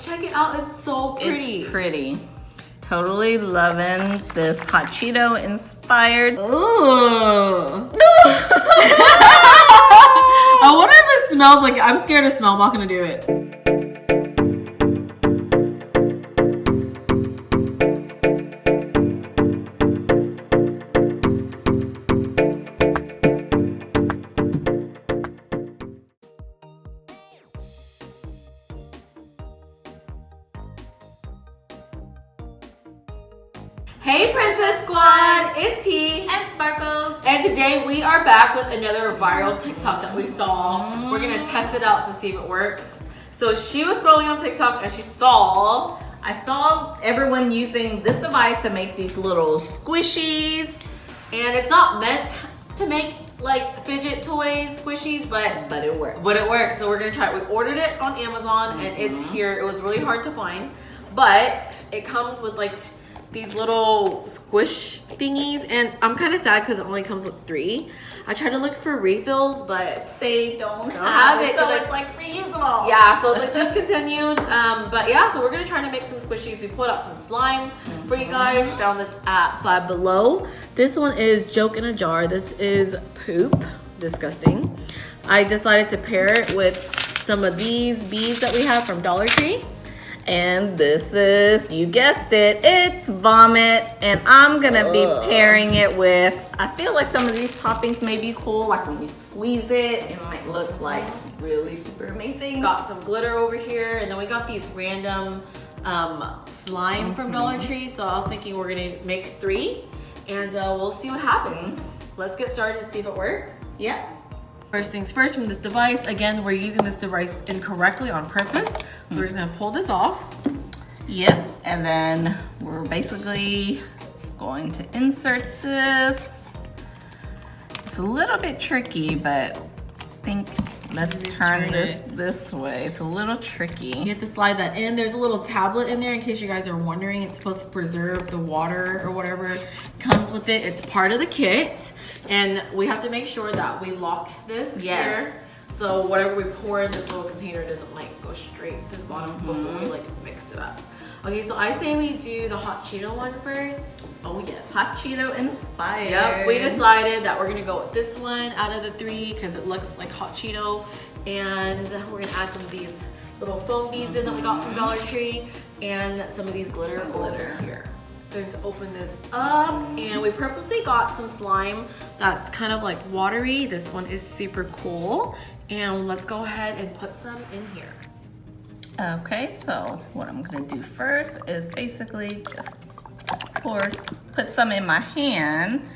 check it out. It's so pretty. It's pretty. Totally loving this Hot Cheeto inspired. Ooh. I wonder if it smells like, I'm scared to smell. I'm not gonna do it. Hey Princess Squad, it's T And Sparkles. and today we are back with another viral TikTok that we saw. We're gonna test it out to see if it works. So she was scrolling on TikTok and I saw everyone using this device to make these little squishies. and it's not meant to make like fidget toys, squishies, but it worked. it works. So we're gonna try it. We ordered it on Amazon and it's here. It was really hard to find, but it comes with like these little squish thingies, and I'm kind of sad because it only comes with 3. I tried to look for refills, but They don't have it, so 'cause it's like reusable. yeah, so it's like discontinued. But yeah, so we're gonna try to make some squishies. We pulled out some slime for you guys. Found this at Five Below. This one is Joke in a Jar. This is poop. Disgusting. I decided to pair it with some of these beads that we have from Dollar Tree. And this is, you guessed it, it's vomit. And I'm gonna be pairing it with, I feel like some of these toppings may be cool. Like when you squeeze it, it might look like really super amazing. Got some glitter over here, and then we got these random slime from Dollar Tree. So I was thinking we're gonna make 3, and we'll see what happens. Let's get started and see if it works. Yeah. First things first, from this device, again, we're using this device incorrectly on purpose. So we're just gonna pull this off. Yes, and then we're basically going to insert this. It's a little bit tricky, but I think let's turn this way. It's a little tricky. You have to slide that in. There's a little tablet in there in case you guys are wondering. It's supposed to preserve the water or whatever comes with it. It's part of the kit. And we have to make sure that we lock this here. So whatever we pour in this little container doesn't like go straight to the bottom before we like mix it up. Okay, so I say we do the hot Cheeto one first. Oh yes, Hot Cheeto inspired. Yep, we decided that we're gonna go with this one out of the 3 because it looks like hot Cheeto. And we're gonna add some of these little foam beads in that we got from Dollar Tree and some of these glitter over here. Going to open this up, and we purposely got some slime that's kind of like watery. This one is super cool, and let's go ahead and put some in here. Okay, so what I'm gonna do first is basically just put some in my hand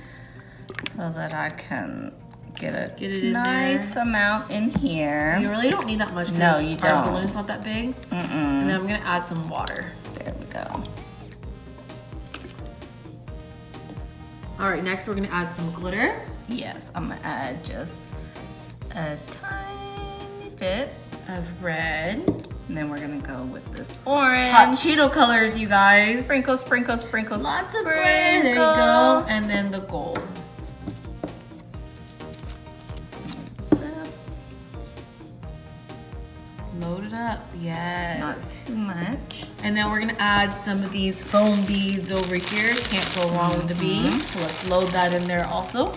so that I can get a nice amount in here. You really don't need that much. No, you don't. Our balloon's not that big. And then I'm gonna add some water. There we go. All right, next we're gonna add some glitter. Yes, I'm gonna add just a tiny bit Of red. and then we're gonna go with this orange. Hot Cheeto colors, you guys. Sprinkle, sprinkle, sprinkle, Lots of sprinkle. glitter, there you go. And then the gold. This, Load it up, yes. not too much. And then we're gonna add some of these foam beads over here. Can't go wrong with the beads. So let's load that in there also.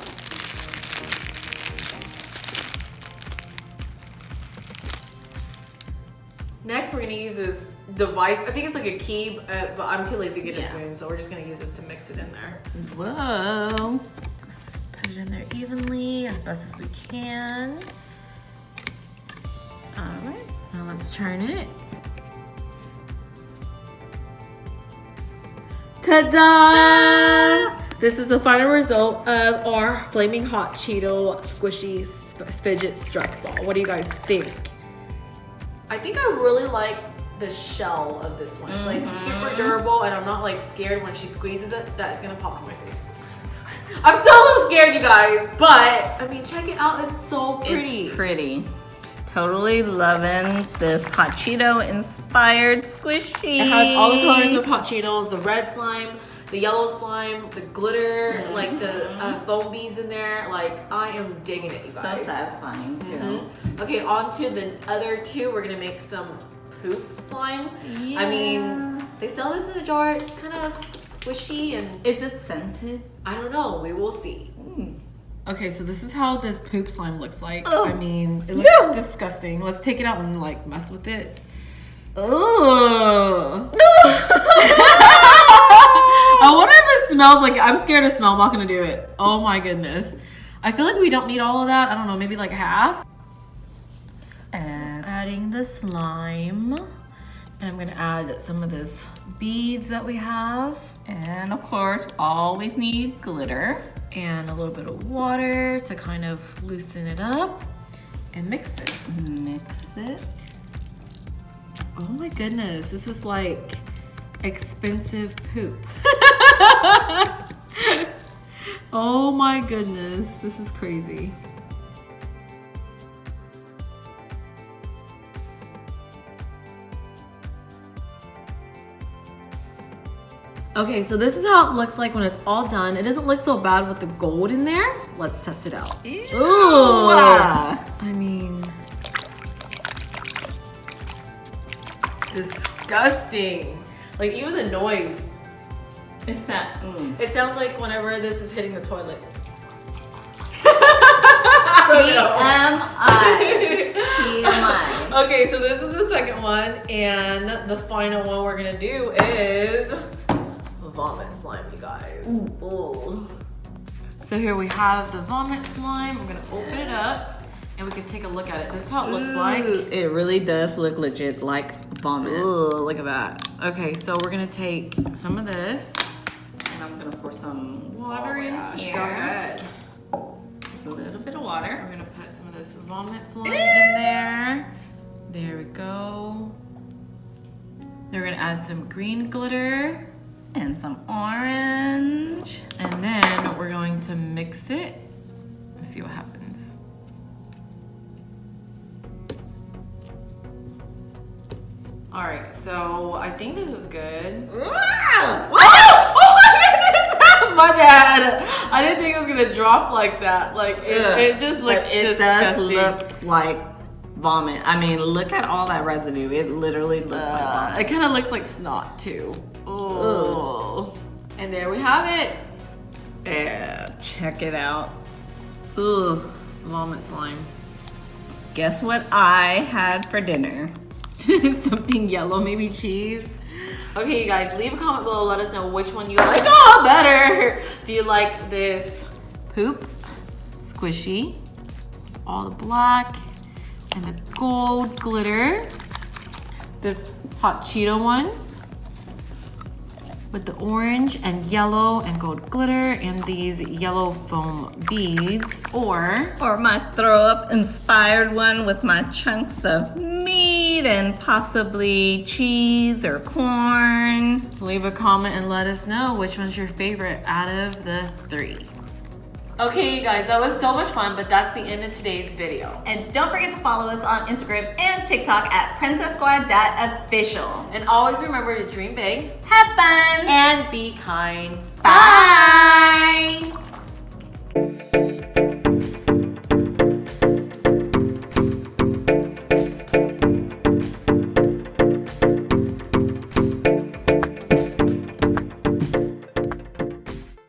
Next, we're gonna use this device. I think it's like a key, but I'm too lazy to get a spoon, so we're just gonna use this to mix it in there. Whoa. Just put it in there evenly, as best as we can. All right, now let's turn it. Ta-da! This is the final result of our Flaming Hot Cheeto Squishy Fidget Stress Ball. What do you guys think? I think I really like the shell of this one. It's like super durable, and I'm not like scared when she squeezes it that it's gonna pop in my face. I'm still a little scared, you guys, but I mean, check it out. It's so pretty. It's pretty. Totally loving this Hot Cheeto inspired squishy. It has all the colors of Hot Cheetos, the red slime, the yellow slime, the glitter, like the foam beads in there. Like, I am digging it, you guys. So satisfying too. Okay, on to the other 2. We're gonna make some poop slime. Yeah. I mean, they sell this in a jar. It's kind of squishy and... Is it scented? I don't know. We will see. Okay, so this is how this poop slime looks like. Oh. I mean, it looks disgusting. Let's take it out and like mess with it. Oh. I wonder if it smells like... I'm scared to smell. I'm not going to do it. Oh my goodness. I feel like we don't need all of that. I don't know, maybe like half. And adding the slime. And I'm going to add some of this beads that we have. And of course, always need glitter. And a little bit of water to kind of loosen it up. And mix it. Mix it. Oh my goodness, this is like expensive poop. Oh my goodness, this is crazy. Okay, so this is how it looks like when it's all done. It doesn't look so bad with the gold in there. Let's test it out. Ew. Ooh. I mean, disgusting. Like even the noise. It's that. It sounds like whenever this is hitting the toilet. TMI. TMI. Okay, so this is the second one, and the final one we're gonna do is vomit slime, you guys. Ooh. So here we have the vomit slime. I'm gonna open it up, and we can take a look at it. This is how it looks like. It really does look legit like vomit. Ooh, look at that. Okay, so we're gonna take some of this. And I'm gonna pour some water in here. Go ahead. Just a little bit of water. We're gonna put some of this vomit slime in there. There we go. Then we're gonna add some green glitter. And some orange. And then we're going to mix it. Let's see what happens. All right, so I think this is good. Oh my bad. I didn't think it was gonna drop like that. Like it just looks disgusting. Does look like vomit. I mean, look at all that residue. It literally looks like vomit. It kind of looks like snot too. Oh. And there we have it. Yeah, check it out. Ugh, vomit slime. Guess what I had for dinner? Something yellow, maybe cheese. Okay, you guys, leave a comment below. Let us know which one you like better. Do you like this poop squishy, all the black and the gold glitter, this hot Cheeto one with the orange and yellow and gold glitter and these yellow foam beads, or my throw up inspired one with my chunks of meat and possibly cheese or corn? leave a comment and let us know which one's your favorite out of the three. Okay, you guys, that was so much fun, but that's the end of today's video. And don't forget to follow us on Instagram and TikTok at princesssquad.official. And always remember to dream big Have fun! and be kind. Bye!